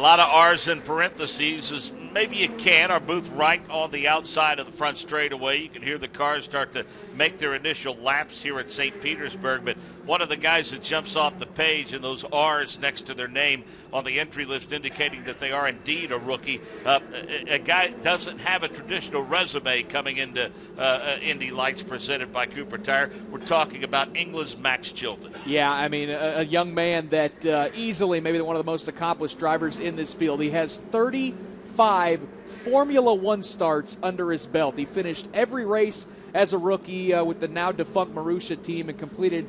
lot of R's in parentheses, as maybe you can, are both right on the outside of the front straightaway. You can hear the cars start to make their initial laps here at St. Petersburg, but one of the guys that jumps off the page and those R's next to their name on the entry list indicating that they are indeed a rookie. A guy doesn't have a traditional resume coming into Indy Lights presented by Cooper Tire. We're talking about England's Max Chilton. Yeah, I mean, a young man that easily maybe one of the most accomplished drivers in this field. He has 35 Formula One starts under his belt. He finished every race as a rookie with the now defunct Marussia team and competed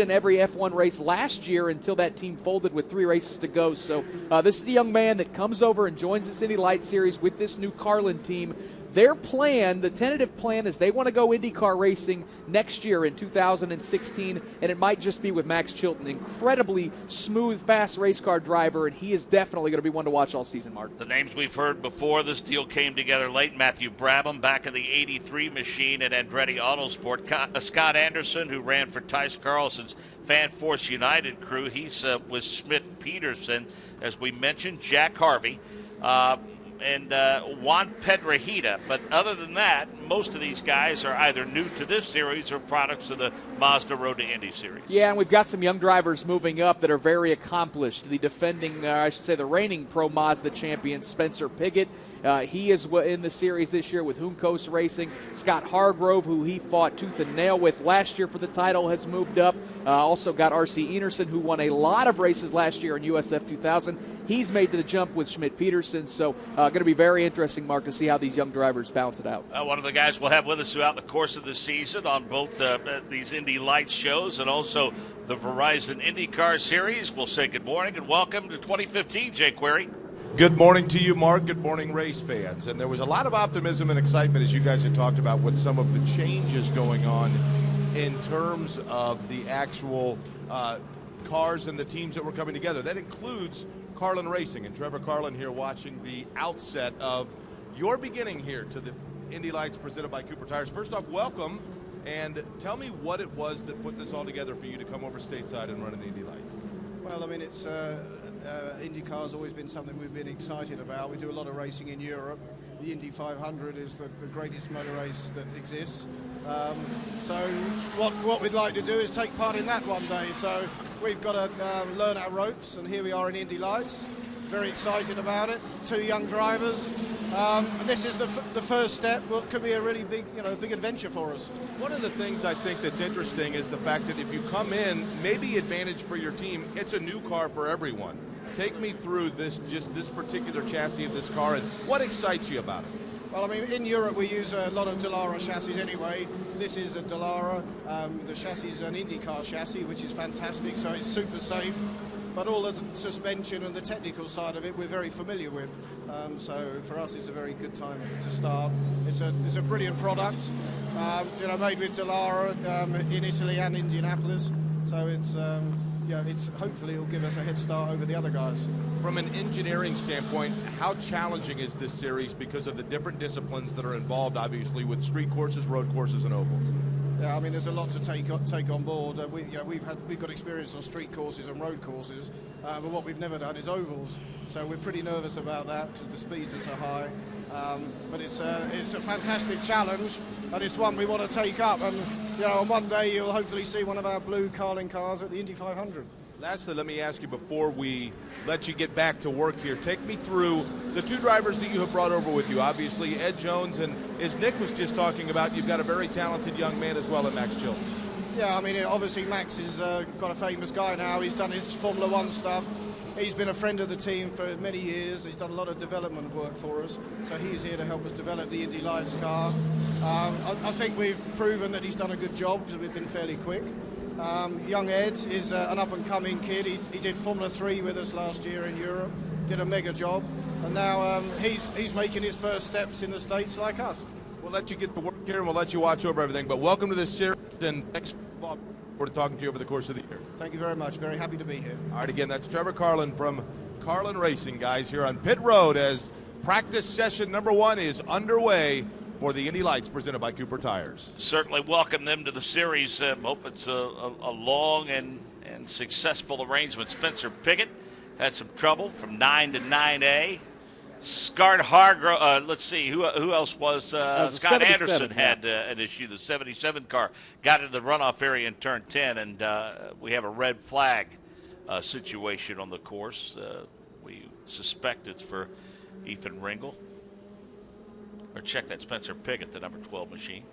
in every F1 race last year until that team folded with 3 races to go. So this is the young man that comes over and joins the Indy Lights Series with this new Carlin team. Their plan, the tentative plan, is they want to go IndyCar racing next year in 2016, and it might just be with Max Chilton. Incredibly smooth, fast race car driver, and he is definitely going to be one to watch all season, Mark. The names we've heard before this deal came together late. Matthew Brabham back in the 83 machine at Andretti Autosport. Scott Anderson, who ran for Tice Carlson's Fan Force United crew. He's with Schmidt-Peterson, as we mentioned. Jack Harvey. And Juan Pedrahita. But other than that, most of these guys are either new to this series or products of the Mazda Road to Indy series. Yeah, and we've got some young drivers moving up that are very accomplished. The defending, the reigning Pro Mazda champion, Spencer Pigot. He is in the series this year with Juncos Racing. Scott Hargrove, who he fought tooth and nail with last year for the title, has moved up. Also got R.C. Enerson, who won a lot of races last year in USF 2000. He's made the jump with Schmidt-Peterson. So going to be very interesting, Mark, to see how these young drivers balance it out. One of the guys we'll have with us throughout the course of the season on both these Indy Lights shows and also the Verizon IndyCar Series. We'll say good morning and welcome to 2015, Jay Query. Good morning to you, Mark. Good morning, race fans. And there was a lot of optimism and excitement, as you guys had talked about, with some of the changes going on in terms of the actual cars and the teams that were coming together. That includes Carlin Racing, and Trevor Carlin here watching the outset of your beginning here to the Indy Lights presented by Cooper Tires. First off, welcome, and tell me what it was that put this all together for you to come over stateside and run in the Indy Lights. Well, I mean, it's IndyCar has always been something we've been excited about. We do a lot of racing in Europe. The Indy 500 is the greatest motor race that exists. So what we'd like to do is take part in that one day. So we've got to learn our ropes, and here we are in Indy Lights. Very excited about it. 2 young drivers. And this is the first step. What could be a really big adventure for us. One of the things I think that's interesting is the fact that if you come in, maybe advantage for your team, it's a new car for everyone. Take me through this particular chassis of this car and what excites you about it. Well, I mean, in Europe we use a lot of Dallara chassis anyway. This is a Dallara. The chassis is an IndyCar chassis, which is fantastic, so it's super safe. But all the suspension and the technical side of it we're very familiar with. So for us it's a very good time to start. It's a brilliant product, made with Dallara in Italy and Indianapolis. So it's hopefully it'll give us a head start over the other guys. From an engineering standpoint, how challenging is this series because of the different disciplines that are involved, obviously, with street courses, road courses, and ovals? Yeah, I mean, there's a lot to take on board. We've got experience on street courses and road courses, but what we've never done is ovals. So we're pretty nervous about that because the speeds are so high. But it's a fantastic challenge, and it's one we want to take up. And on one day you'll hopefully see one of our blue Carlin cars at the Indy 500. Lastly, let me ask you before we let you get back to work here, take me through the 2 drivers that you have brought over with you. Obviously, Ed Jones, and as Nick was just talking about, you've got a very talented young man as well at Max Chilton. Yeah, I mean, obviously Max is quite a famous guy now. He's done his Formula One stuff. He's been a friend of the team for many years. He's done a lot of development work for us. So he's here to help us develop the Indy Lights car. I think we've proven that he's done a good job because we've been fairly quick. Young Ed is an up-and-coming kid. He did Formula 3 with us last year in Europe, did a mega job, and now he's making his first steps in the States like us. We'll let you get to work here and we'll let you watch over everything, but welcome to this series, and thanks for talking to you over the course of the year. Thank you very much. Very happy to be here. All right, again, that's Trevor Carlin from Carlin Racing, guys, here on Pit Road as practice session number 1 is underway for the Indy Lights presented by Cooper Tires. Certainly welcome them to the series. Hope it's a long and successful arrangement. Spencer Pigot had some trouble from 9 to 9A. Scott Hargrove, let's see, who else was? Scott Anderson had an issue. The 77 car got into the runoff area in turn 10, and we have a red flag situation on the course. We suspect it's for Ethan Ringel. Or check that Spencer Piggott, the number 12 machine.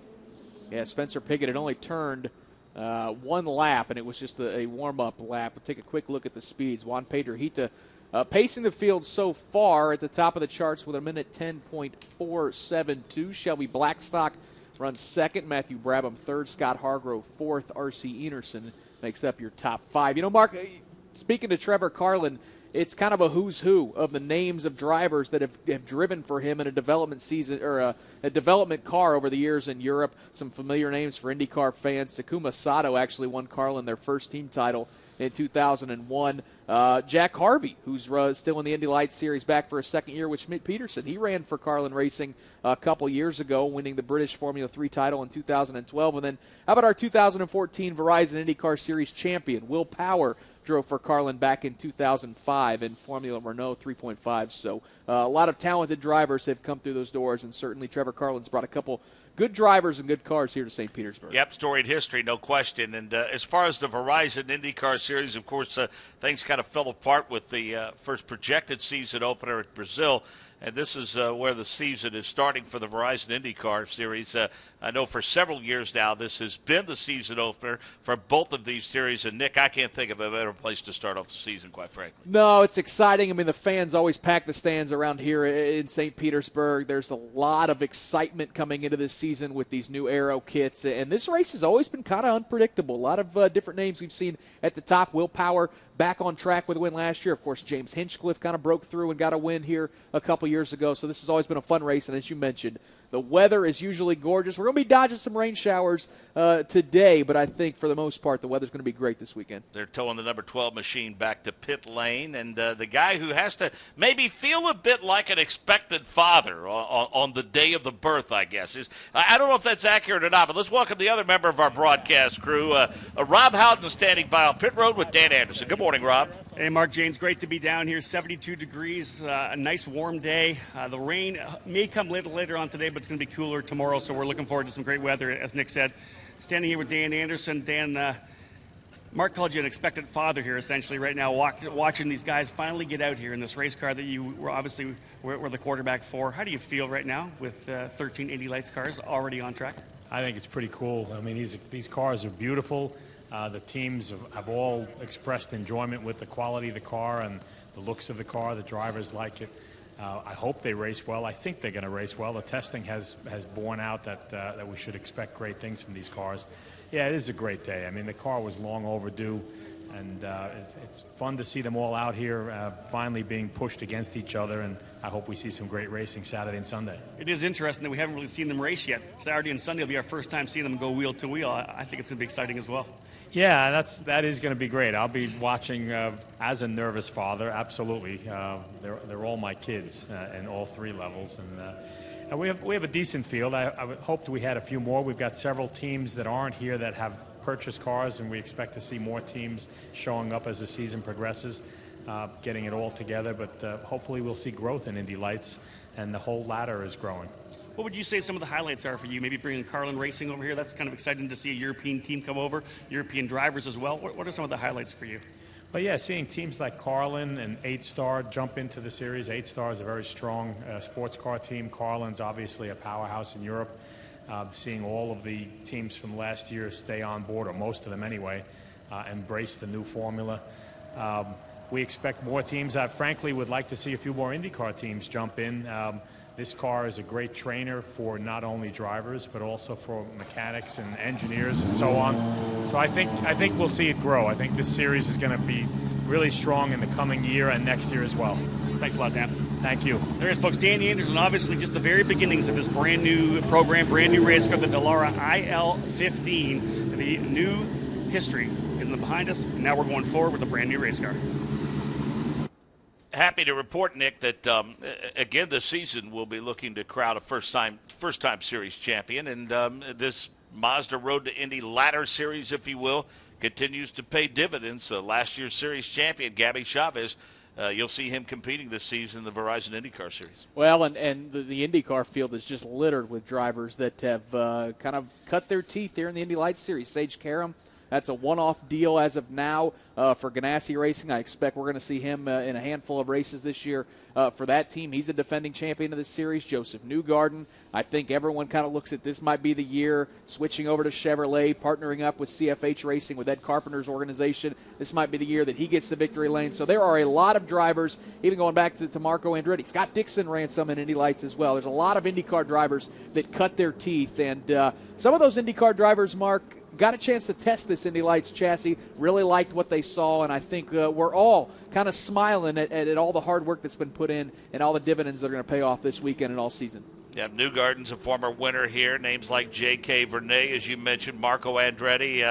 Yeah, Spencer Piggott had only turned one lap, and it was just a warm-up lap. We'll take a quick look at the speeds. Juan Pedro Hita pacing the field so far at the top of the charts with a minute 10.472. Shelby Blackstock runs second. Matthew Brabham third. Scott Hargrove fourth. R.C. Enerson makes up your top five. You know, Mark, speaking to Trevor Carlin, it's kind of a who's who of the names of drivers that have driven for him in a development season or a development car over the years in Europe. Some familiar names for IndyCar fans. Takuma Sato actually won Carlin their first team title in 2001. Jack Harvey, who's still in the Indy Lights Series, back for a second year with Schmidt-Peterson. He ran for Carlin Racing a couple years ago, winning the British Formula 3 title in 2012. And then how about our 2014 Verizon IndyCar Series champion, Will Power, drove for Carlin back in 2005 in Formula Renault 3.5. So a lot of talented drivers have come through those doors, and certainly Trevor Carlin's brought a couple good drivers and good cars here to St. Petersburg. Yep, storied history, no question. And as far as the Verizon IndyCar Series, of course, things kind of fell apart with the first projected season opener at Brazil. And this is where the season is starting for the Verizon IndyCar Series. I know for several years now this has been the season opener for both of these series. And, Nick, I can't think of a better place to start off the season, quite frankly. No, it's exciting. I mean, the fans always pack the stands around here in St. Petersburg. There's a lot of excitement coming into this season with these new aero kits. And this race has always been kind of unpredictable. A lot of different names we've seen at the top. Will Power back on track with a win last year. Of course, James Hinchcliffe kind of broke through and got a win here a couple years ago. So this has always been a fun race. And as you mentioned, the weather is usually gorgeous. We're going to be dodging some rain showers today, but I think for the most part the weather's going to be great this weekend. They're towing the number 12 machine back to pit lane, and the guy who has to maybe feel a bit like an expected father on the day of the birth, I guess. I don't know if that's accurate or not, but let's welcome the other member of our broadcast crew, Rob Houghton, standing by on pit road with Dan Anderson. Good morning, Rob. Hey, Mark Janes, great to be down here. 72 degrees, a nice warm day. The rain may come later on today, but it's going to be cooler tomorrow, so we're looking forward to some great weather, as Nick said. Standing here with Dan Anderson. Dan, Mark called you an expectant father here, essentially, right now, watching these guys finally get out here in this race car that you were obviously were the quarterback for. How do you feel right now with 13 Indy Lights cars already on track? I think it's pretty cool. I mean, these cars are beautiful. The teams have all expressed enjoyment with the quality of the car and the looks of the car. The drivers like it. I hope they race well. I think they're going to race well. The testing has borne out that we should expect great things from these cars. Yeah, it is a great day. I mean, the car was long overdue, and it's fun to see them all out here finally being pushed against each other, and I hope we see some great racing Saturday and Sunday. It is interesting that we haven't really seen them race yet. Saturday and Sunday will be our first time seeing them go wheel to wheel. I think it's going to be exciting as well. Yeah, that is going to be great. I'll be watching as a nervous father, absolutely. They're all my kids in all three levels, and we have a decent field. I hoped we had a few more. We've got several teams that aren't here that have purchased cars, and we expect to see more teams showing up as the season progresses, getting it all together. But hopefully we'll see growth in Indy Lights, and the whole ladder is growing. What would you say some of the highlights are for you? Maybe bringing Carlin Racing over here. That's kind of exciting to see a European team come over, European drivers as well. What are some of the highlights for you? Well, yeah, seeing teams like Carlin and 8-Star jump into the series. 8-Star is a very strong sports car team. Carlin's obviously a powerhouse in Europe. Seeing all of the teams from last year stay on board, or most of them anyway, embrace the new formula. We expect more teams. I frankly would like to see a few more IndyCar teams jump in. This car is a great trainer for not only drivers but also for mechanics and engineers and so on. So I think we'll see it grow. I think this series is going to be really strong in the coming year and next year as well. Thanks a lot, Dan. Thank you. There is, folks. Danny Anderson, obviously just the very beginnings of this brand new program, brand new race car, the Dallara IL-15. The new history getting them behind us, and now we're going forward with a brand new race car. Happy to report, Nick, that again this season we'll be looking to crown a first-time series champion, and this Mazda Road to Indy Ladder Series, if you will, continues to pay dividends. Last year's series champion, Gabby Chavez, you'll see him competing this season in the Verizon IndyCar Series. Well, and the IndyCar field is just littered with drivers that have kind of cut their teeth there in the Indy Lights Series. Sage Karam, that's a one-off deal as of now for Ganassi Racing. I expect we're going to see him in a handful of races this year for that team. He's a defending champion of the series. Joseph Newgarden, I think everyone kind of looks at this might be the year, switching over to Chevrolet, partnering up with CFH Racing with Ed Carpenter's organization. This might be the year that he gets the victory lane. So there are a lot of drivers, even going back to Marco Andretti. Scott Dixon ran some in Indy Lights as well. There's a lot of IndyCar drivers that cut their teeth. And some of those IndyCar drivers, Mark, got a chance to test this Indy Lights chassis, really liked what they saw, and I think we're all kind of smiling at all the hard work that's been put in and all the dividends that are going to pay off this weekend and all season. Yeah, Newgarden's a former winner here. Names like J.K. Vernet, as you mentioned, Marco Andretti,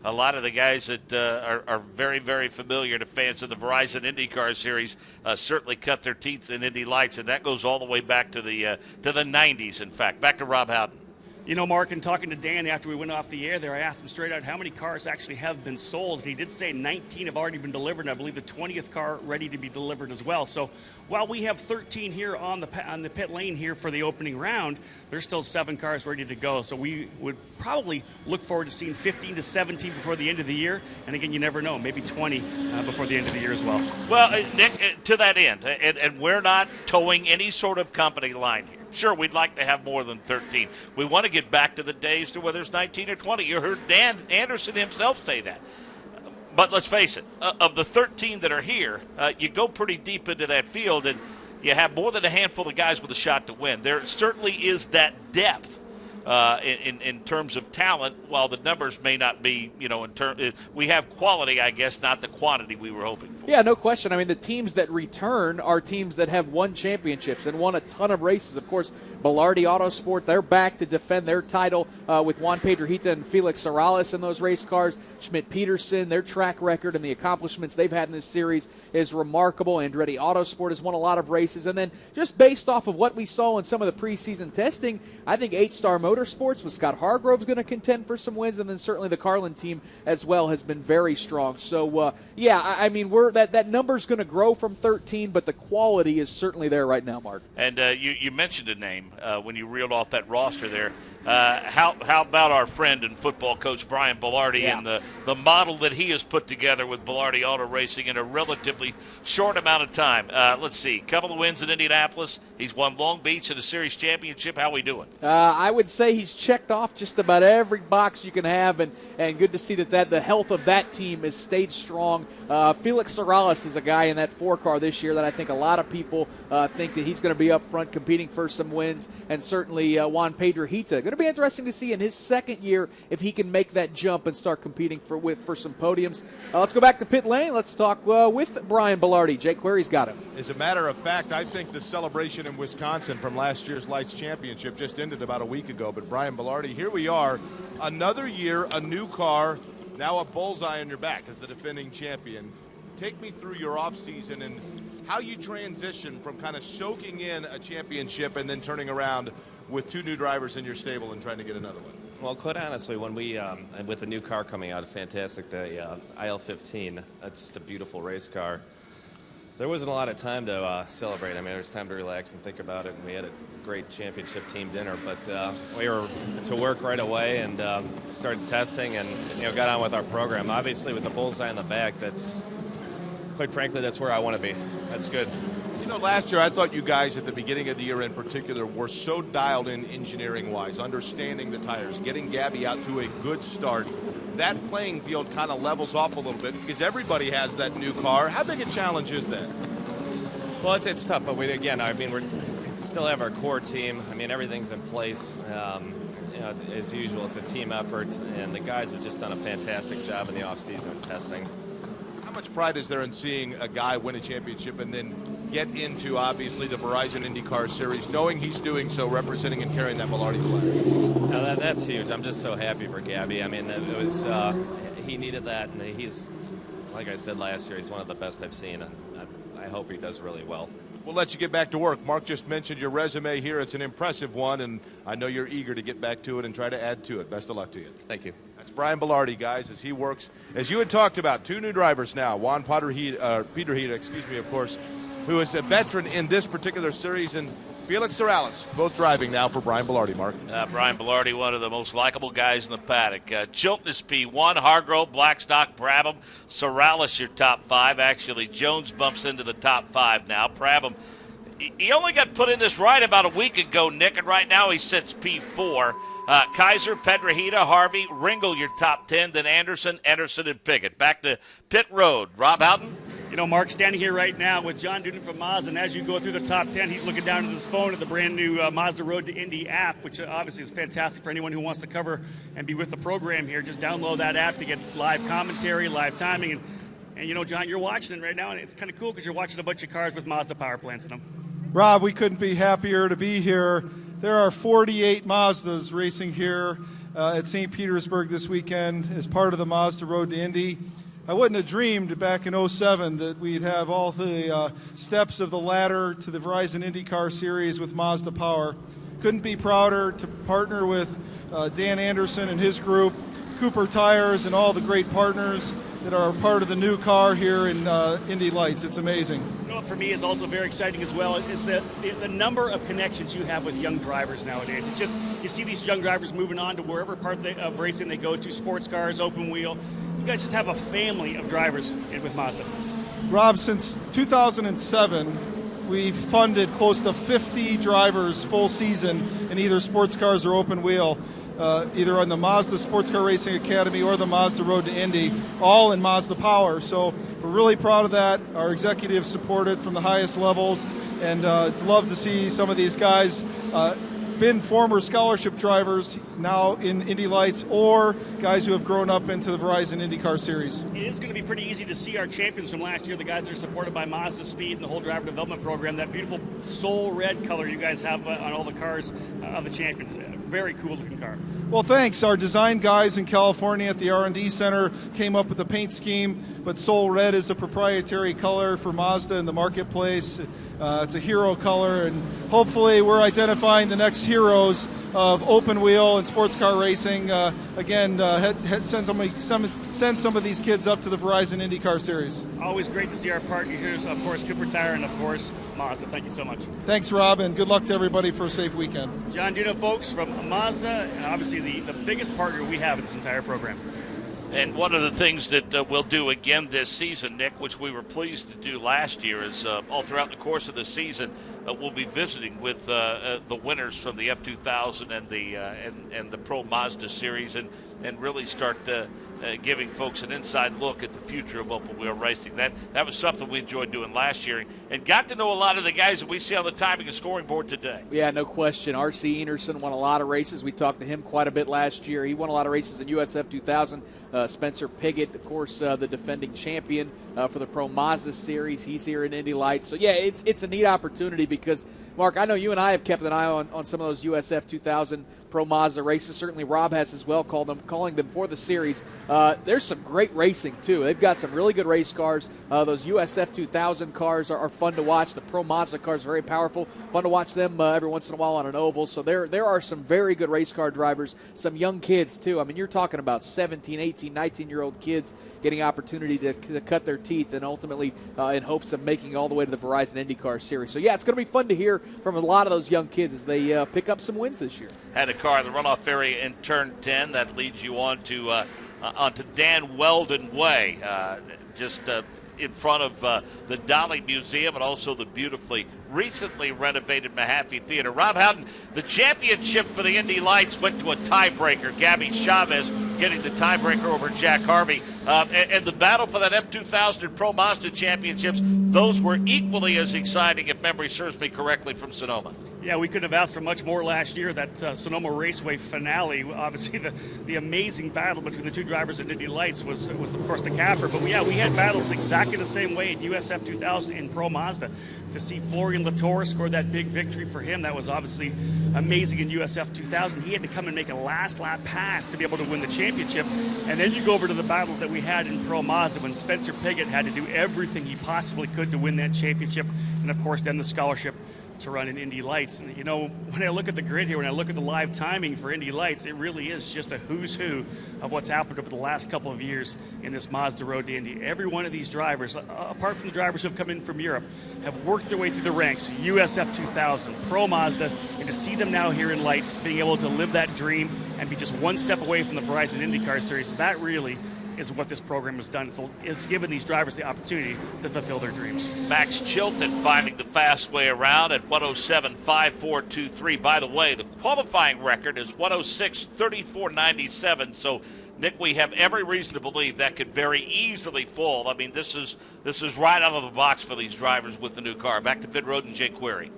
a lot of the guys that are very, very familiar to fans of the Verizon IndyCar Series certainly cut their teeth in Indy Lights, and that goes all the way back to the 90s, in fact. Back to Rob Howden. You know, Mark, in talking to Dan after we went off the air there, I asked him straight out how many cars actually have been sold. And he did say 19 have already been delivered, and I believe the 20th car ready to be delivered as well. So while we have 13 here on the pit lane here for the opening round, there's still 7 cars ready to go. So we would probably look forward to seeing 15 to 17 before the end of the year. And again, you never know, maybe 20 before the end of the year as well. Well, Nick, to that end, and we're not towing any sort of company line here. Sure, we'd like to have more than 13. We want to get back to the days to whether it's 19 or 20. You heard Dan Anderson himself say that. But let's face it, of the 13 that are here, you go pretty deep into that field, and you have more than a handful of guys with a shot to win. There certainly is that depth in terms of talent, while the numbers may not be, we have quality, I guess, not the quantity we were hoping for. Yeah, no question. I mean, the teams that return are teams that have won championships and won a ton of races. Of course, Belardi Autosport, they're back to defend their title with Juan Pedrohita and Felix Sorales in those race cars. Schmidt-Peterson, their track record and the accomplishments they've had in this series is remarkable. Andretti Autosport has won a lot of races. And then just based off of what we saw in some of the preseason testing, I think 8-Star Motorsports with Scott Hargrove's going to contend for some wins, and then certainly the Carlin team as well has been very strong. So, I mean, that number's going to grow from 13, but the quality is certainly there right now, Mark. And you mentioned a name when you reeled off that roster there. How about our friend and football coach Brian Belardi and the model that he has put together with Belardi Auto Racing in a relatively short amount of time? Let's see, a couple of wins in Indianapolis. He's won Long Beach in a series championship. How are we doing? I would say he's checked off just about every box you can have, and good to see that the health of that team has stayed strong. Felix Sorales is a guy in that 4-car this year that I think a lot of people think that he's going to be up front competing for some wins, and certainly Juan Pedrohita. Going to be interesting to see in his second year if he can make that jump and start competing for some podiums. Let's go back to pit lane. Let's talk with Brian Belardi. Jake Query's got him. As a matter of fact, I think the celebration in Wisconsin from last year's Lights Championship just ended about a week ago. But Brian Belardi, here we are, another year, a new car, now a bullseye on your back as the defending champion. Take me through your offseason and how you transition from kind of soaking in a championship and then turning around with 2 new drivers in your stable and trying to get another one. Well, quite honestly, when we, with the new car coming out, fantastic, the IL-15, that's just a beautiful race car. There wasn't a lot of time to celebrate. I mean, there was time to relax and think about it, and we had a great championship team dinner. But we were to work right away and started testing and, got on with our program. Obviously, with the bullseye in the back, that's, quite frankly, that's where I want to be. That's good. Last year I thought you guys at the beginning of the year in particular were so dialed in engineering-wise, understanding the tires, getting Gabby out to a good start. That playing field kind of levels off a little bit because everybody has that new car. How big a challenge is that? Well, it's tough, but we still have our core team. I mean, everything's in place. As usual, it's a team effort, and the guys have just done a fantastic job in the off-season testing. How much pride is there in seeing a guy win a championship and then get into, obviously, the Verizon IndyCar Series, knowing he's doing so, representing and carrying that Belardi flag? No, that's huge. I'm just so happy for Gabby. I mean, it was he needed that, and he's, like I said last year, he's one of the best I've seen, and I hope he does really well. We'll let you get back to work. Mark just mentioned your resume here. It's an impressive one, and I know you're eager to get back to it and try to add to it. Best of luck to you. Thank you. That's Brian Belardi, guys, as he works, as you had talked about, 2 new drivers now. Juan Peter Hita, of course, who is a veteran in this particular series, and Felix Sorales, both driving now for Brian Belardi, Mark. Brian Belardi, one of the most likable guys in the paddock. Chilton is P1, Hargrove, Blackstock, Brabham, Sorales your top 5. Actually, Jones bumps into the top 5 now. Brabham, he only got put in this right about a week ago, Nick, and right now he sits P4. Kaiser, Pedrahita, Harvey, Ringel your top 10, then Anderson, and Pickett. Back to pit road. Rob Houghton? You know, Mark, standing here right now with John Doonan from Mazda, and as you go through the top 10, he's looking down at his phone at the brand new Mazda Road to Indy app, which obviously is fantastic for anyone who wants to cover and be with the program here. Just download that app to get live commentary, live timing, and you know, John, you're watching it right now, and it's kind of cool because you're watching a bunch of cars with Mazda power plants in them. Rob, we couldn't be happier to be here. There are 48 Mazdas racing here at St. Petersburg this weekend as part of the Mazda Road to Indy. I wouldn't have dreamed back in 07 that we'd have all the steps of the ladder to the Verizon IndyCar Series with Mazda Power. Couldn't be prouder to partner with Dan Anderson and his group, Cooper Tires, and all the great partners that are part of the new car here in Indy Lights. It's amazing. You know what for me is also very exciting as well is that the number of connections you have with young drivers nowadays. It's just, you see these young drivers moving on to wherever part of racing they go to, sports cars, open wheel. You guys just have a family of drivers with Mazda. Rob, since 2007, we've funded close to 50 drivers full season in either sports cars or open wheel, either on the Mazda Sports Car Racing Academy or the Mazda Road to Indy, all in Mazda Power. So we're really proud of that. Our executives support it from the highest levels, and it's love to see some of these guys been former scholarship drivers now in Indy Lights or guys who have grown up into the Verizon IndyCar Series. It is going to be pretty easy to see our champions from last year, the guys that are supported by Mazda Speed and the whole driver development program, that beautiful soul red color you guys have on all the cars of the champions. Very cool looking car. Well, thanks. Our design guys in California at the R&D Center came up with the paint scheme, but Soul Red is a proprietary color for Mazda in the marketplace. It's a hero color, and hopefully we're identifying the next heroes of open wheel and sports car racing. Send some of these kids up to the Verizon IndyCar Series. Always great to see our partners, of course, Cooper Tire, and of course, Mazda. Thank you so much. Thanks, Rob, and good luck to everybody for a safe weekend. John Doonan, folks, from Mazda, and obviously the biggest partner we have in this entire program. And one of the things that we'll do again this season, Nick, which we were pleased to do last year, is all throughout the course of the season, we'll be visiting with the winners from the F2000 and the Pro Mazda Series, and really start giving folks an inside look at the future of open wheel racing. That was something we enjoyed doing last year, and got to know a lot of the guys that we see on the timing and scoring board today. Yeah, no question. R.C. Enerson won a lot of races. We talked to him quite a bit last year. He won a lot of races in USF 2000. Spencer Piggott, of course, the defending champion for the Pro Mazda Series. He's here in Indy Lights. So, yeah, it's a neat opportunity because, Mark, I know you and I have kept an eye on some of those USF 2000 Pro Mazda races. Certainly Rob has as well, calling them for the series. There's some great racing, too. They've got some really good race cars. Those USF 2000 cars are fun to watch. The Pro Mazda cars are very powerful. Fun to watch them every once in a while on an oval. So there are some very good race car drivers, some young kids, too. I mean, you're talking about 17, 18, 19-year-old kids getting opportunity to cut their teeth and ultimately in hopes of making it all the way to the Verizon IndyCar Series. So, yeah, it's going to be fun to hear from a lot of those young kids as they pick up some wins this year. Had a car in the runoff area in turn 10 that leads you on to onto Dan Weldon Way, just in front of the Dolly Museum and also the beautifully recently renovated Mahaffey Theater. Rob Houghton, the championship for the Indy Lights went to a tiebreaker. Gabby Chavez getting the tiebreaker over Jack Harvey. And the battle for that F2000 and Pro Mazda championships, those were equally as exciting, if memory serves me correctly, from Sonoma. Yeah, we couldn't have asked for much more last year. That Sonoma Raceway finale, obviously the amazing battle between the two drivers at Indy Lights was of course the capper. But yeah, we had battles exactly the same way at USF 2000 in Pro Mazda. To see Florian Latour score that big victory for him, that was obviously amazing in USF 2000. He had to come and make a last lap pass to be able to win the championship. And then you go over to the battle that we had in Pro Mazda when Spencer Piggott had to do everything he possibly could to win that championship. And of course then the scholarship to run in Indy Lights. And, you know, when I look at the grid here, when I look at the live timing for Indy Lights, it really is just a who's who of what's happened over the last couple of years in this Mazda Road to Indy. Every one of these drivers, apart from the drivers who have come in from Europe, have worked their way through the ranks, USF 2000, Pro Mazda, and to see them now here in Lights, being able to live that dream and be just one step away from the Verizon IndyCar Series, that really is what this program has done. It's given these drivers the opportunity to fulfill their dreams. Max Chilton finding the fast way around at 107.5423. By the way, the qualifying record is 106.3497. So, Nick, we have every reason to believe that could very easily fall. I mean, this is right out of the box for these drivers with the new car. Back to pit road and Jay Query.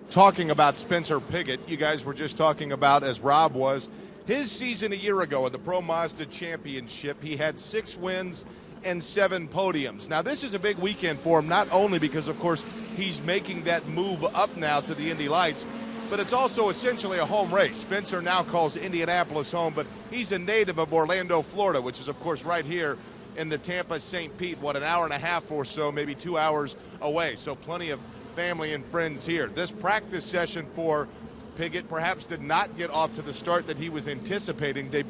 Talking about Spencer Pigot, you guys were just talking about, as Rob was, his season a year ago at the Pro Mazda Championship. He had 6 wins and 7 podiums. Now, this is a big weekend for him, not only because, of course, he's making that move up now to the Indy Lights, but it's also essentially a home race. Spencer now calls Indianapolis home, but he's a native of Orlando, Florida, which is, of course, right here in the Tampa St. Pete, an hour and a half or so, maybe 2 hours away. So plenty of family and friends here. This practice session for Pigot perhaps did not get off to the start that he was anticipating. They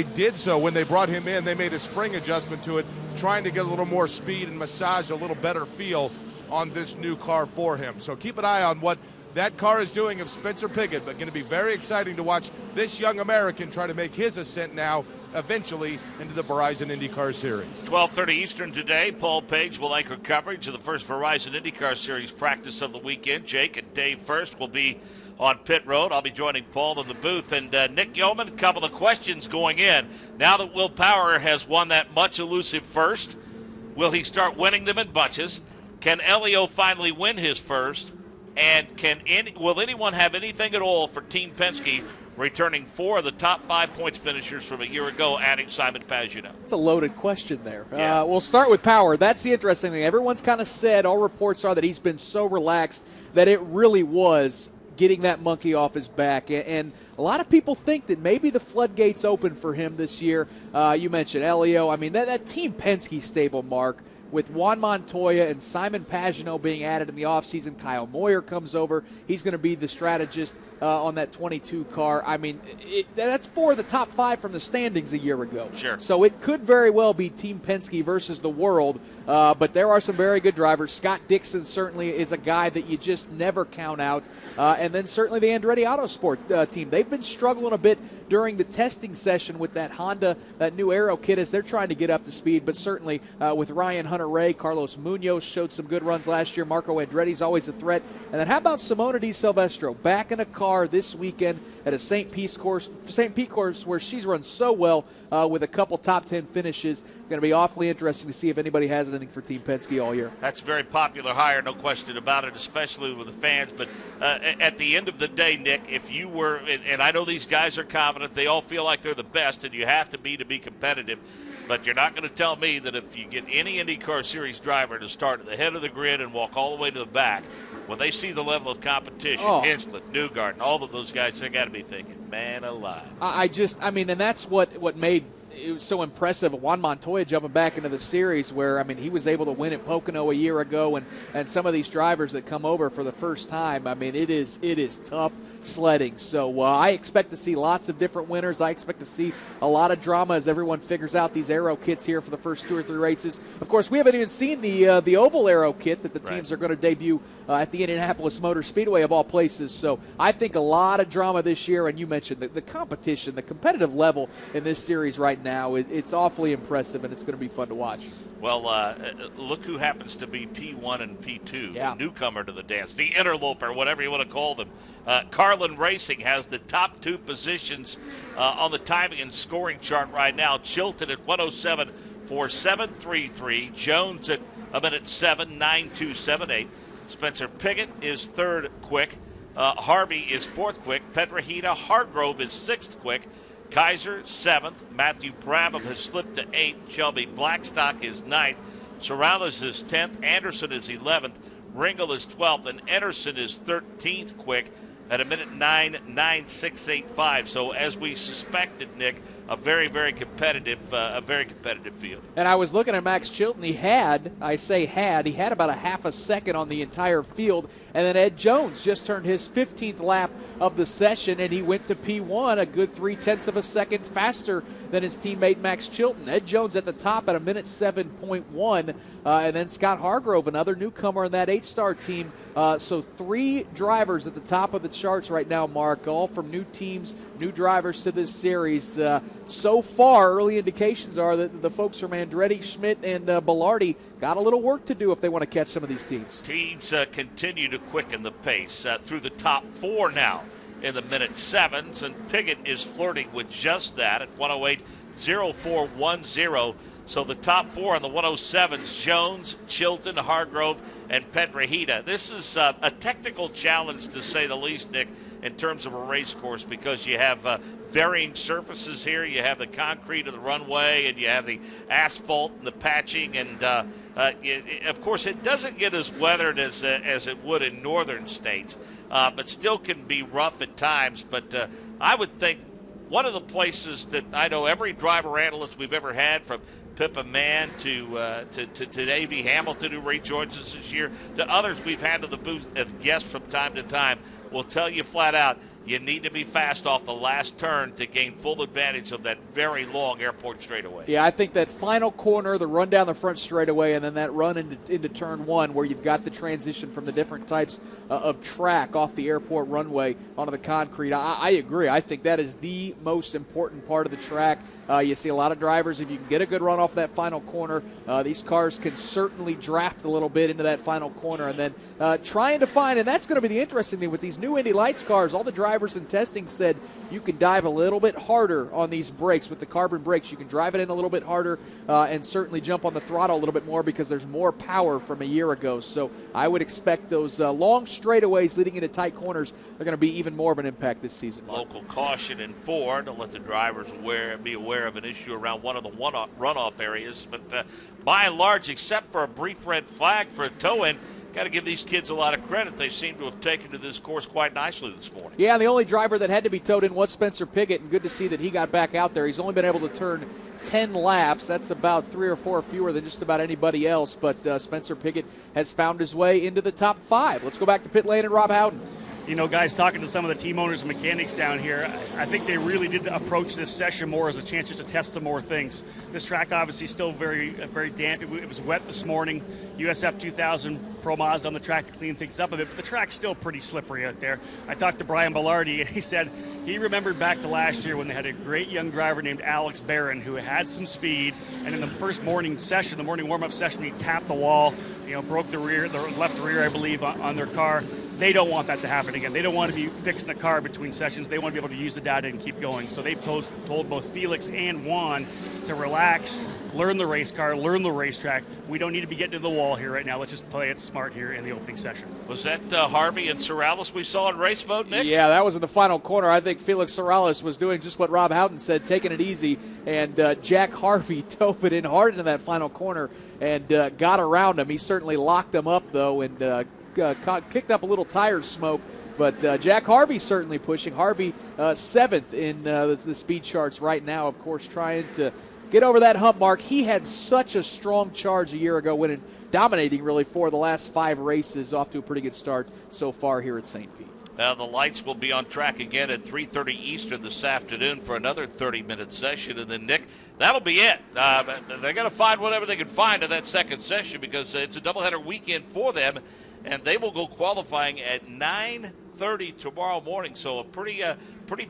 did so when they brought him in. They made a spring adjustment to it, trying to get a little more speed and massage a little better feel on this new car for him. So keep an eye on what that car is doing of Spencer Pigot, but going to be very exciting to watch this young American try to make his ascent now eventually into the Verizon IndyCar Series. 12:30 Eastern today. Paul Page will anchor coverage of the first Verizon IndyCar Series practice of the weekend. Jake and Dave first will be on pit road. I'll be joining Paul in the booth. And Nick Yeoman, a couple of questions going in. Now that Will Power has won that much elusive first, will he start winning them in bunches? Can Elio finally win his first? And will anyone have anything at all for Team Penske returning 4 of the top 5 points finishers from a year ago, adding Simon Pagenaud? It's a loaded question there. Yeah. We'll start with Power. That's the interesting thing. Everyone's kind of said, all reports are that he's been so relaxed that it really was getting that monkey off his back. And a lot of people think that maybe the floodgates open for him this year. You mentioned Elio. I mean, that Team Penske stable, Mark, with Juan Montoya and Simon Pagenaud being added in the offseason. Kyle Moyer comes over. He's going to be the strategist on that 22 car. I mean, that's 4 of the top 5 from the standings a year ago. Sure. So it could very well be Team Penske versus the world, but there are some very good drivers. Scott Dixon certainly is a guy that you just never count out. And then certainly the Andretti Autosport team. They've been struggling a bit during the testing session with that Honda, that new Aero kit, as they're trying to get up to speed. But certainly with Ryan Hunter-Reay, Carlos Munoz showed some good runs last year. Marco Andretti's always a threat. And then how about Simona Di Silvestro back in a car this weekend at a St. Pete course where she's run so well with a couple top 10 finishes. Going to be awfully interesting to see if anybody has anything for Team Penske all year. That's a very popular hire, no question about it, especially with the fans. But at the end of the day, Nick, if you were, and I know these guys are confident, they all feel like they're the best, and you have to be competitive. But you're not going to tell me that if you get any IndyCar Series driver to start at the head of the grid and walk all the way to the back, when they see the level of competition, Hinchcliffe, Newgarden, all of those guys, they got to be thinking, man alive. And that's what made it was so impressive. Juan Montoya jumping back into the series where, I mean, he was able to win at Pocono a year ago, and some of these drivers that come over for the first time, I mean, it is tough sledding. So I expect to see lots of different winners. I expect to see a lot of drama as everyone figures out these Aero kits here for the first 2 or 3 races. Of course, we haven't even seen the oval Aero kit that the teams are going to debut at the Indianapolis Motor Speedway of all places. So I think a lot of drama this year, and you mentioned the competition, the competitive level in this series right now, it's awfully impressive, and it's going to be fun to watch. Well, look who happens to be P1 and P2, the newcomer to the dance, the interloper, whatever you want to call them. Carlin Racing has the top 2 positions on the timing and scoring chart right now. Chilton at 107.4733. Jones at a minute 7.9278. Spencer Pigot is 3rd quick. Harvey is 4th quick. Petrahita Hargrove is 6th quick. Kaiser 7th. Matthew Brabham has slipped to 8th. Shelby Blackstock is 9th. Sorrells is 10th. Anderson is 11th. Ringel is 12th. And Ederson is 13th quick at a minute 9.9685. So as we suspected, Nick, a very, very competitive field. And I was looking at Max Chilton. He had about a half a second on the entire field. And then Ed Jones just turned his 15th lap of the session, and he went to P1 a good 0.3 of a second faster than his teammate Max Chilton. Ed Jones at the top at a minute 7.1, and then Scott Hargrove, another newcomer in that 8-star team. So 3 drivers at the top of the charts right now, Mark, all from new teams, new drivers to this series. So far, early indications are that the folks from Andretti, Schmidt, and Belardi got a little work to do if they want to catch some of these teams. Teams continue to quicken the pace through the top 4 now in the minute 7s, and Piggott is flirting with just that at 108.0410. So the top 4 on the 107s, Jones, Chilton, Hargrove, and Petrahita. This is a technical challenge, to say the least, Nick, in terms of a race course, because you have varying surfaces here. You have the concrete of the runway, and you have the asphalt and the patching, and of course it doesn't get as weathered as it would in northern states, but still can be rough at times. But I would think one of the places that I know every driver analyst we've ever had, from Pippa Mann to Davey Hamilton, who rejoins us this year, to others we've had to the booth as guests from time to time, will tell you flat out, you need to be fast off the last turn to gain full advantage of that very long airport straightaway. Yeah, I think that final corner, the run down the front straightaway, and then that run into turn 1, where you've got the transition from the different types of track off the airport runway onto the concrete. I agree. I think that is the most important part of the track. You see a lot of drivers, if you can get a good run off that final corner, these cars can certainly draft a little bit into that final corner, and then trying to find, and that's going to be the interesting thing with these new Indy Lights cars. All the drivers in testing said you can dive a little bit harder on these brakes with the carbon brakes. You can drive it in a little bit harder and certainly jump on the throttle a little bit more because there's more power from a year ago. So I would expect those long straightaways leading into tight corners are going to be even more of an impact this season, Mark. Local caution in 4 to let the drivers be aware of an issue around one of the runoff areas. But by and large, except for a brief red flag for a tow-in, got to give these kids a lot of credit. They seem to have taken to this course quite nicely this morning. Yeah, and the only driver that had to be towed in was Spencer Piggott, and good to see that he got back out there. He's only been able to turn 10 laps. That's about 3 or 4 fewer than just about anybody else, but Spencer Piggott has found his way into the top 5. Let's go back to pit lane and Rob Howden. You know, guys, talking to some of the team owners and mechanics down here, I think they really did approach this session more as a chance just to test some more things. This track obviously still very damp. It was wet this morning. USF 2000 Pro Mazda on the track to clean things up a bit, but the track's still pretty slippery out there. I talked to Brian Belardi, and he said he remembered back to last year when they had a great young driver named Alex Barron who had some speed, and in the first morning session, the morning warm-up session, he tapped the wall, broke the left rear, I believe, on their car. They don't want that to happen again. They don't want to be fixing a car between sessions. They want to be able to use the data and keep going. So they've told both Felix and Juan to relax, learn the race car, learn the racetrack. We don't need to be getting to the wall here right now. Let's just play it smart here in the opening session. Was that Harvey and Sorrellis we saw in race mode, Nick? Yeah, that was in the final corner. I think Felix Sorrellis was doing just what Rob Howden said, taking it easy, and Jack Harvey dove it in hard into that final corner and got around him. He certainly locked him up, though, and kicked up a little tire smoke, but Jack Harvey certainly pushing. Harvey 7th in the speed charts right now, of course, trying to get over that hump mark. He had such a strong charge a year ago, winning, dominating really for the last 5 races, off to a pretty good start so far here at St. Pete. The lights will be on track again at 3:30 Eastern this afternoon for another 30-minute session, and then, Nick, that'll be it. They're going to find whatever they can find in that second session because it's a doubleheader weekend for them, and they will go qualifying at 9:30 tomorrow morning. So a pretty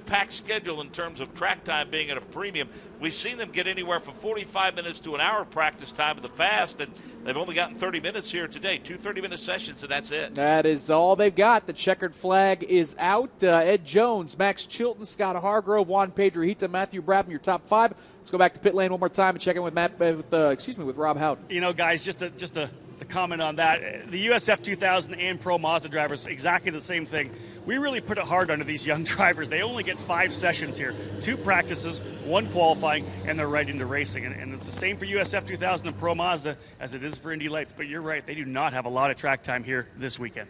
packed schedule in terms of track time being at a premium. We've seen them get anywhere from 45 minutes to an hour of practice time in the past, and they've only gotten 30 minutes here today. 2 30-minute sessions, and that's it. That is all they've got. The checkered flag is out. Ed Jones, Max Chilton, Scott Hargrove, Juan Pedrohita, Matthew Brabham, your top 5. Let's go back to pit lane one more time and check in with with Rob Howden. You know, guys, just to comment on that, the USF 2000 and Pro Mazda drivers, exactly the same thing. We really put it hard under these young drivers. They only get 5 sessions here, 2 practices, 1 qualifying, and they're right into racing. And it's the same for USF 2000 and Pro Mazda as it is for Indy Lights. But you're right, they do not have a lot of track time here this weekend.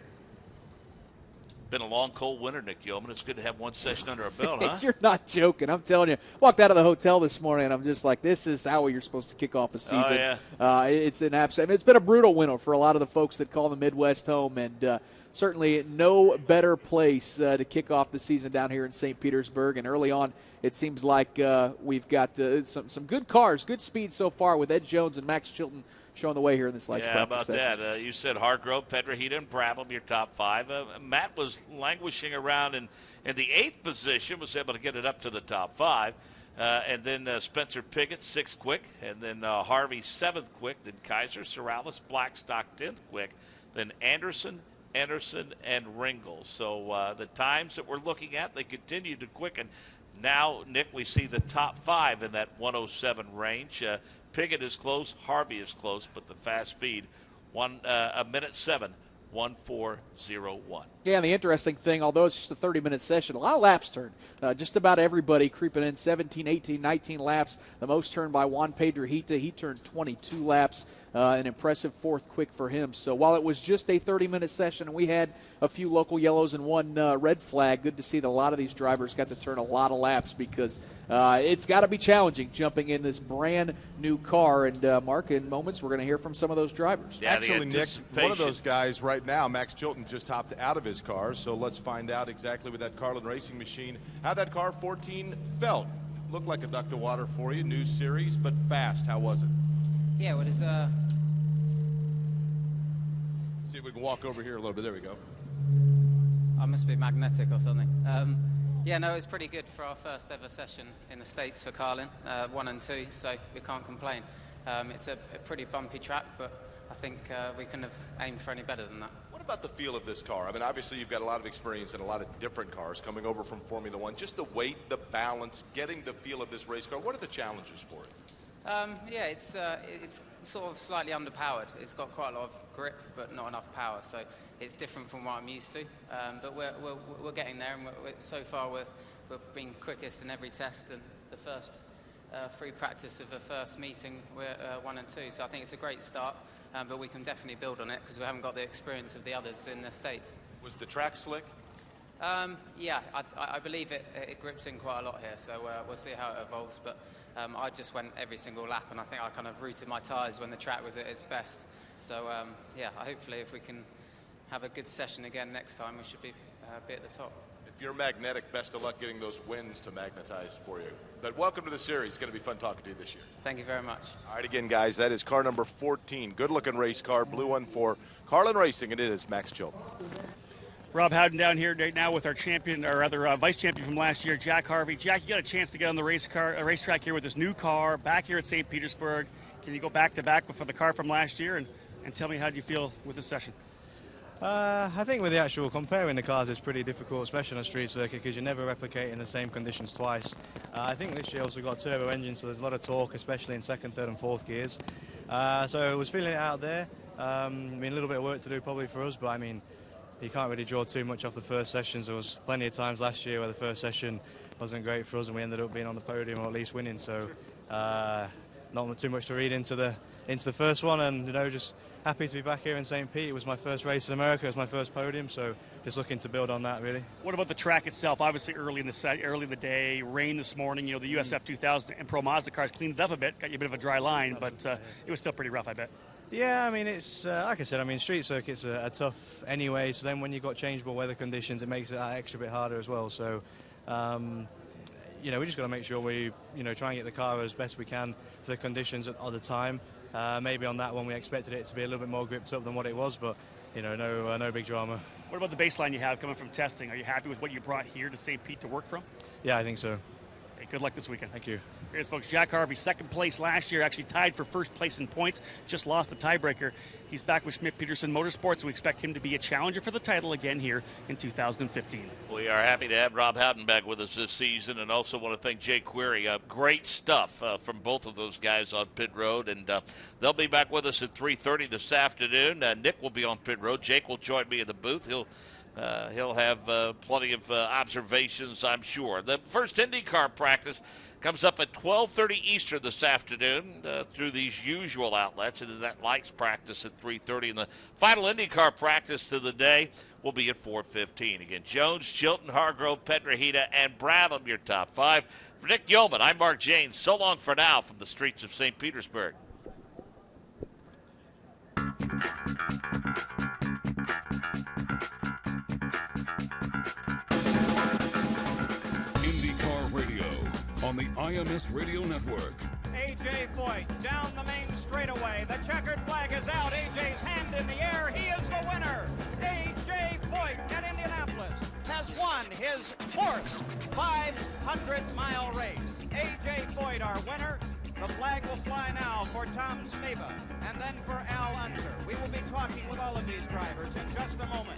Been a long, cold winter, Nick Yeoman. It's good to have one session under our belt, huh? You're not joking. I'm telling you. Walked out of the hotel this morning, and I'm just like, this is how you're supposed to kick off a season. Oh, yeah. It's an absolute. I mean, it's been a brutal winter for a lot of the folks that call the Midwest home, and certainly no better place to kick off the season down here in St. Petersburg. And early on, it seems like we've got some good cars, good speed so far with Ed Jones and Max Chilton showing the way here in this last practice session. How about that? You said Hargrove, Pedrahita, and Brabham, your top five. Matt was languishing around in the 8th position, was able to get it up to the top 5. And then Spencer Piggott, 6th quick. And then Harvey, 7th quick. Then Kaiser, Sorrellis, Blackstock, 10th quick. Then Anderson, and Ringel. So the times that we're looking at, they continue to quicken. Now, Nick, we see the top 5 in that 107 range. Piggott is close, Harvey is close, but the fast speed, a minute 7, 1:4:01. Yeah, and the interesting thing, although it's just a 30-minute session, a lot of laps turned. Just about everybody creeping in 17, 18, 19 laps. The most turned by Juan Pedrahita. He turned 22 laps. An impressive 4th quick for him. So while it was just a 30-minute session and we had a few local yellows and one red flag, good to see that a lot of these drivers got to turn a lot of laps because it's got to be challenging jumping in this brand new car. And, Mark, in moments we're going to hear from some of those drivers. Yeah, actually, Nick, one of those guys right now, Max Chilton, just hopped out of his car. So let's find out exactly with that Carlin Racing machine how that car 14 felt. Looked like a duct of water for you, new series, but fast. How was it? Yeah, well, it's See if we can walk over here a little bit. There we go. I must be magnetic or something. Yeah, no, it was pretty good for our first ever session in the States for Carlin, 1 and 2, so we can't complain. It's a pretty bumpy track, but I think we couldn't have aimed for any better than that. What about the feel of this car? I mean, obviously you've got a lot of experience in a lot of different cars coming over from Formula One. Just the weight, the balance, getting the feel of this race car. What are the challenges for it? Yeah, it's sort of slightly underpowered. It's got quite a lot of grip, but not enough power. So it's different from what I'm used to. But we're getting there, and so far we're being quickest in every test. And the first free practice of the first meeting, we're 1 and 2. So I think it's a great start. But we can definitely build on it because we haven't got the experience of the others in the States. Was the track slick? Yeah, I believe it grips in quite a lot here. So we'll see how it evolves. But I just went every single lap, and I think I kind of rooted my tyres when the track was at its best. So, yeah, hopefully if we can have a good session again next time, we should be at the top. If you're magnetic, best of luck getting those wins to magnetize for you. But welcome to the series. It's going to be fun talking to you this year. Thank you very much. All right, again, guys, that is car number 14. Good-looking race car, blue one for Carlin Racing, and it is Max Chilton. Rob Howden down here right now with our champion, or rather vice champion from last year, Jack Harvey. Jack, you got a chance to get on the racetrack here with this new car back here at St. Petersburg. Can you go back-to-back for the car from last year and tell me how do you feel with this session? I think with the actual comparing the cars is pretty difficult, especially on a street circuit, because you're never replicating the same conditions twice. I think this year also got a turbo engine, so there's a lot of torque, especially in 2nd, 3rd and 4th gears. So I was feeling it out there. I mean, a little bit of work to do probably for us, but I mean, you can't really draw too much off the first sessions. There was plenty of times last year where the first session wasn't great for us and we ended up being on the podium or at least winning. So not too much to read into the first one, and just happy to be back here in St. Pete. It was my first race in America. It was my first podium, so just looking to build on that, really. What about the track itself? Obviously, early in the day, rain this morning. The USF 2000 and Pro Mazda cars cleaned it up a bit, got you a bit of a dry line, but it was still pretty rough, I bet. Yeah, I mean, it's like I said, I mean, street circuits are tough anyway, so then when you've got changeable weather conditions, it makes it that extra bit harder as well. So, we just got to make sure we, try and get the car as best we can for the conditions at the time. Maybe on that one we expected it to be a little bit more gripped up than what it was, but, no big drama. What about the baseline you have coming from testing? Are you happy with what you brought here to St. Pete to work from? Yeah, I think so. Hey, good luck this weekend. Thank you. Here's, folks, Jack Harvey, 2nd place last year, actually tied for 1st place in points, just lost the tiebreaker. He's back with Schmidt-Peterson Motorsports. We expect him to be a challenger for the title again here in 2015. We are happy to have Rob Howden back with us this season, and also want to thank Jay Query. Great stuff from both of those guys on pit road, and they'll be back with us at 3:30 this afternoon. Nick will be on pit road. Jake will join me in the booth. He'll he'll have plenty of observations, I'm sure. The first IndyCar practice comes up at 12:30 Eastern this afternoon through these usual outlets, and then that lights practice at 3:30. And the final IndyCar practice of the day will be at 4:15. Again, Jones, Chilton, Hargrove, Petrahita, and Brabham, your top five. For Nick Yeoman, I'm Mark Janes. So long for now from the streets of St. Petersburg. IndyCar Radio on the IMS Radio Network. A.J. Foyt down the main straightaway. The checkered flag is out. A.J.'s hand in the air. He is the winner. A.J. Foyt at Indianapolis has won his fourth 500-mile race. A.J. Foyt, our winner. The flag will fly now for Tom Sneva and then for Al Unser. We will be talking with all of these drivers in just a moment.